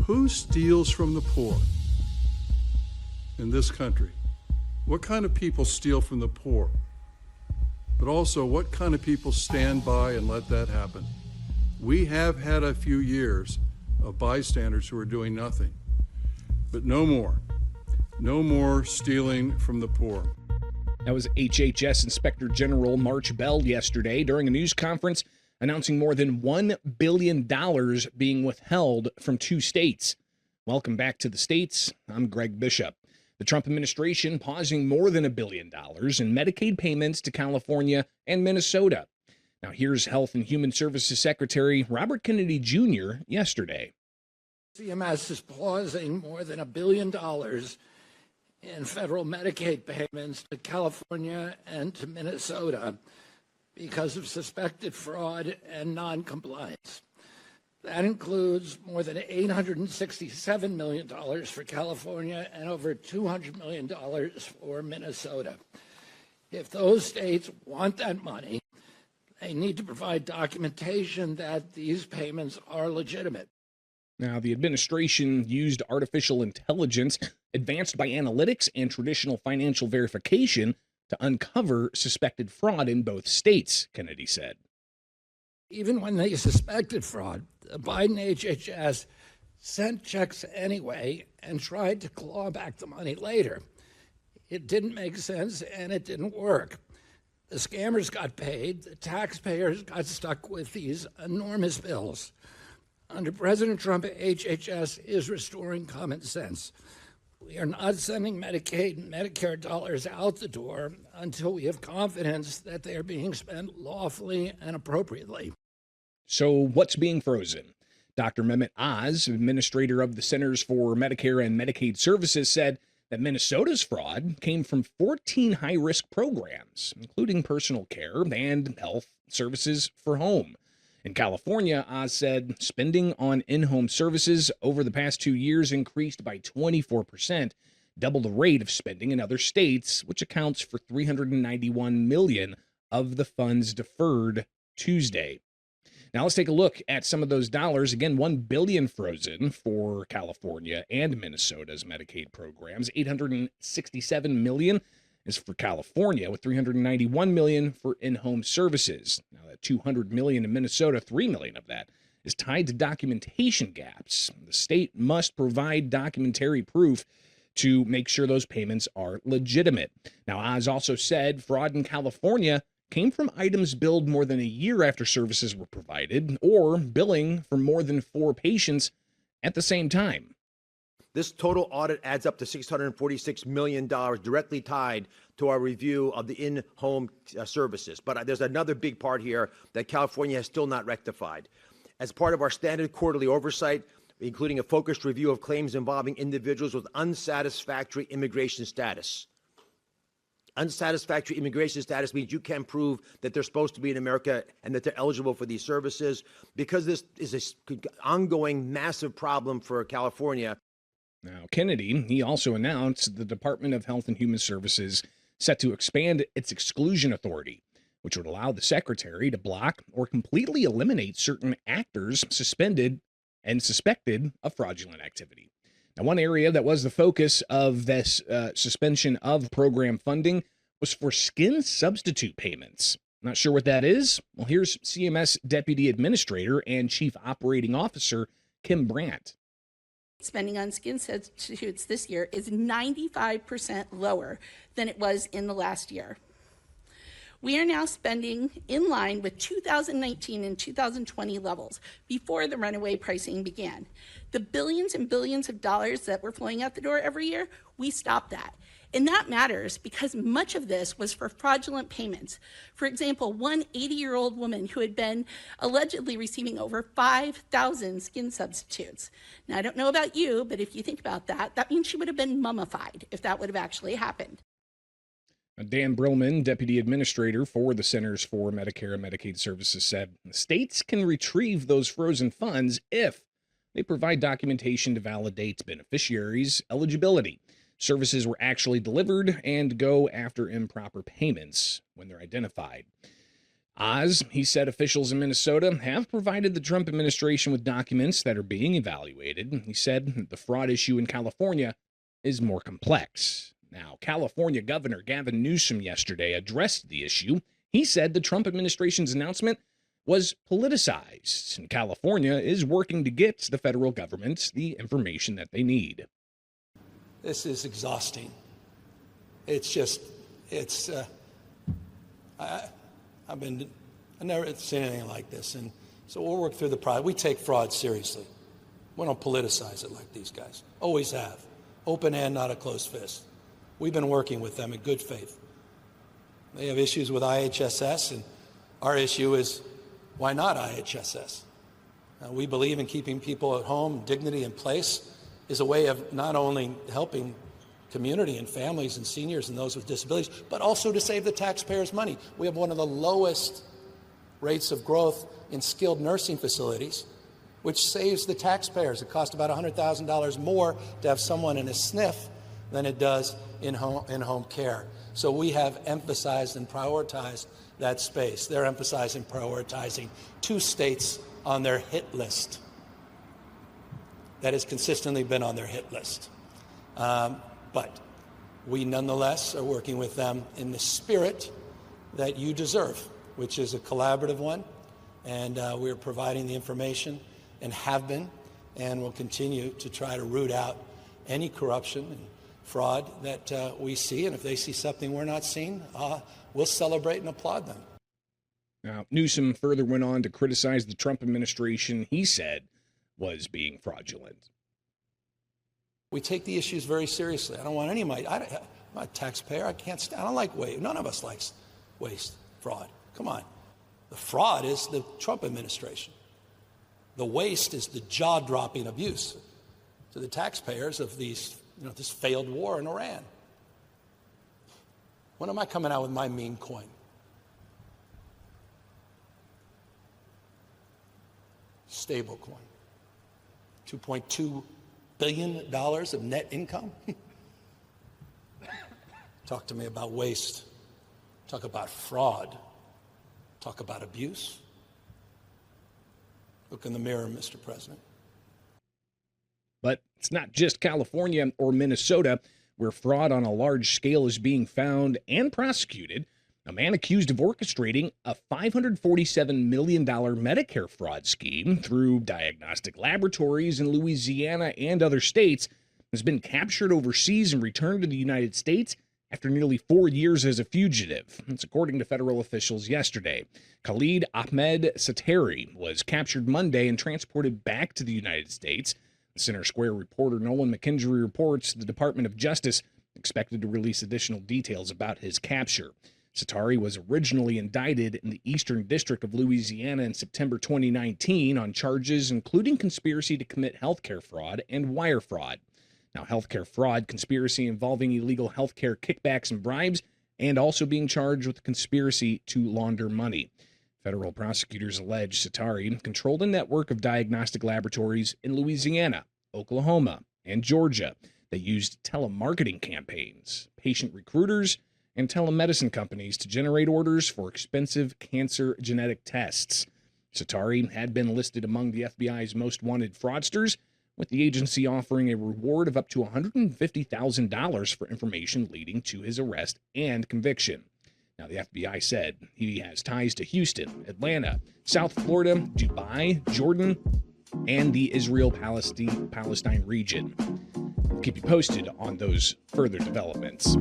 Who steals from the poor in this country? What kind of people steal from the poor? But also, what kind of people stand by and let that happen? We have had a few years of bystanders who are doing nothing, but no more. No more stealing from the poor. That was HHS Inspector General March Bell yesterday during a news conference announcing more than $1 billion being withheld from 2 states. Welcome back to the States. I'm Greg Bishop. The Trump administration pausing more than $1 billion in Medicaid payments to California and Minnesota. Now, here's Health and Human Services Secretary Robert Kennedy Jr. yesterday. CMS is pausing more than $1 billion in federal Medicaid payments to California and to Minnesota because of suspected fraud and noncompliance. That includes more than $867 million for California and over $200 million for Minnesota. If those states want that money, they need to provide documentation that these payments are legitimate. Now, the administration used artificial intelligence advanced by analytics and traditional financial verification to uncover suspected fraud in both states, Kennedy said. Even when they suspected fraud, the Biden HHS sent checks anyway and tried to claw back the money later. It didn't make sense and it didn't work. The scammers got paid, the taxpayers got stuck with these enormous bills. Under President Trump, HHS is restoring common sense. We are not sending Medicaid and Medicare dollars out the door until we have confidence that they are being spent lawfully and appropriately. So what's being frozen? Dr. Mehmet Oz, administrator of the Centers for Medicare and Medicaid Services, said that Minnesota's fraud came from 14 high-risk programs, including personal care and health services for home. In California, Oz said spending on in-home services over the past 2 years increased by 24%, double the rate of spending in other states, which accounts for $391 million of the funds deferred Tuesday. Now let's take a look at some of those dollars. Again, $1 billion frozen for California and Minnesota's Medicaid programs. $867 million is for California, with $391 million for in-home services. Now that $200 million in Minnesota, $3 million of that is tied to documentation gaps. The state must provide documentary proof to make sure those payments are legitimate. Now, Oz also said fraud in California came from items billed more than a year after services were provided, or billing for more than 4 patients at the same time. This total audit adds up to $646 million directly tied to our review of the in-home services. But there's another big part here that California has still not rectified. As part of our standard quarterly oversight, including a focused review of claims involving individuals with unsatisfactory immigration status. Unsatisfactory immigration status means you can't prove that they're supposed to be in America and that they're eligible for these services. Because this is an ongoing massive problem for California. Now, Kennedy, he also announced the Department of Health and Human Services set to expand its exclusion authority, which would allow the secretary to block or completely eliminate certain actors suspended and suspected of fraudulent activity. Now, one area that was the focus of this suspension of program funding was for skin substitute payments. Not sure what that is? Well, here's CMS Deputy Administrator and Chief Operating Officer Kim Brandt. Spending on skin substitutes this year is 95% lower than it was in the last year. We are now spending in line with 2019 and 2020 levels before the runaway pricing began. The billions and billions of dollars that were flowing out the door every year, we stopped that. And that matters because much of this was for fraudulent payments. For example, one 80-year-old woman who had been allegedly receiving over 5,000 skin substitutes. Now, I don't know about you, but if you think about that, that means she would have been mummified if that would have actually happened. Dan Brillman, Deputy Administrator for the Centers for Medicare and Medicaid Services, said states can retrieve those frozen funds if they provide documentation to validate beneficiaries' eligibility. Services were actually delivered and go after improper payments when they're identified. Oz, he said officials in Minnesota have provided the Trump administration with documents that are being evaluated. He said the fraud issue in California is more complex. Now, California Governor Gavin Newsom yesterday addressed the issue. He said the Trump administration's announcement was politicized, and California is working to get the federal government the information that they need. This is exhausting. I've never seen anything like this. And so we'll work through the process. We take fraud seriously. We don't politicize it like these guys. Always have. Open hand, not a closed fist. We've been working with them in good faith. They have issues with IHSS, and our issue is, why not IHSS? We believe in keeping people at home, dignity in place is a way of not only helping community and families and seniors and those with disabilities, but also to save the taxpayers money. We have one of the lowest rates of growth in skilled nursing facilities, which saves the taxpayers. It costs about $100,000 more to have someone in a SNF than it does in home care. So we have emphasized and prioritized that space. They're emphasizing prioritizing 2 states on their hit list. That has consistently been on their hit list. But we nonetheless are working with them in the spirit that you deserve, which is a collaborative one. And we're providing the information and have been and will continue to try to root out any corruption and fraud that we see. And if they see something we're not seeing, we'll celebrate and applaud them. Now, Newsom further went on to criticize the Trump administration he said was being fraudulent. We take the issues very seriously. I don't want any of I'm not a taxpayer. I don't like waste. None of us likes waste, fraud. Come on. The fraud is the Trump administration. The waste is the jaw-dropping abuse to the taxpayers of this failed war in Iran. When am I coming out with my meme coin? Stable coin. $2.2 billion of net income? Talk to me about waste. Talk about fraud. Talk about abuse. Look in the mirror, Mr. President. But it's not just California or Minnesota where fraud on a large scale is being found and prosecuted. A man accused of orchestrating a $547 million Medicare fraud scheme through diagnostic laboratories in Louisiana and other states has been captured overseas and returned to the United States after nearly 4 years as a fugitive. That's according to federal officials yesterday. Khalid Ahmed Sateri was captured Monday and transported back to the United States. The Center Square reporter Nolan McKendry reports the Department of Justice expected to release additional details about his capture. Satari was originally indicted in the Eastern District of Louisiana in September 2019 on charges including conspiracy to commit healthcare fraud and wire fraud. Now, healthcare fraud, conspiracy involving illegal healthcare kickbacks and bribes, and also being charged with conspiracy to launder money. Federal prosecutors allege Satari controlled a network of diagnostic laboratories in Louisiana, Oklahoma, and Georgia that used telemarketing campaigns, patient recruiters, and telemedicine companies to generate orders for expensive cancer genetic tests. Satari had been listed among the FBI's most wanted fraudsters, with the agency offering a reward of up to $150,000 for information leading to his arrest and conviction. Now, the FBI said he has ties to Houston, Atlanta, South Florida, Dubai, Jordan, and the Israel-Palestine region. We'll keep you posted on those further developments.